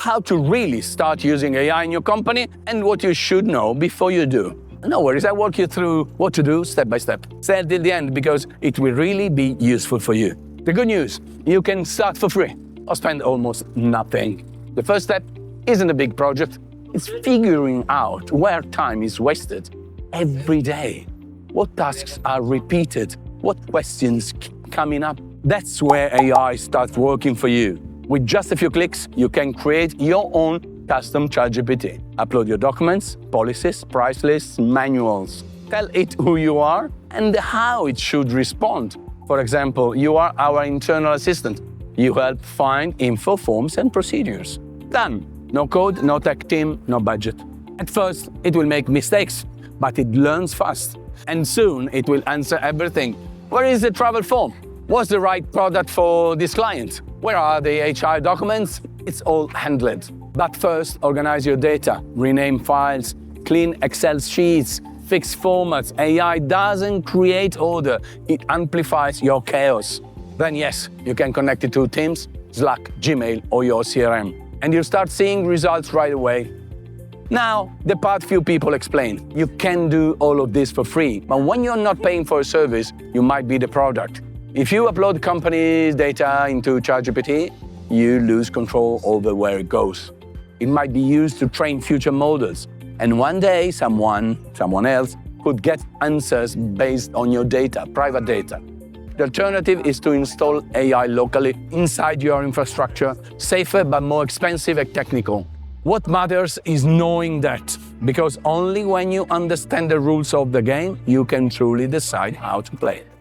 how to really start using AI in your company and what you should know before you do. No worries, I'll walk you through what to do step by step. Stay until the end because it will really be useful for you. The good news, you can start for free or spend almost nothing. The first step isn't a big project, it's figuring out where time is wasted every day. What tasks are repeated? What questions keep coming up? That's where AI starts working for you. With just a few clicks, you can create your own custom ChatGPT. Upload your documents, policies, price lists, manuals. Tell it who you are and how it should respond. For example, you are our internal assistant. You help find info, forms, and procedures. Done. No code, no tech team, no budget. At first, it will make mistakes, but it learns fast. And soon, it will answer everything. Where is the travel form? What's the right product for this client? Where are the HR documents? It's all handled. But first, organize your data, rename files, clean Excel sheets, fix formats. AI doesn't create order, it amplifies your chaos. Then yes, you can connect it to Teams, Slack, Gmail, or your CRM. And you'll start seeing results right away. Now, the part few people explain. You can do all of this for free, but when you're not paying for a service, you might be the product. If you upload company's data into ChatGPT, you lose control over where it goes. It might be used to train future models, and one day someone else could get answers based on your data, private data. The alternative is to install AI locally inside your infrastructure, safer but more expensive and technical. What matters is knowing that, because only when you understand the rules of the game, you can truly decide how to play it.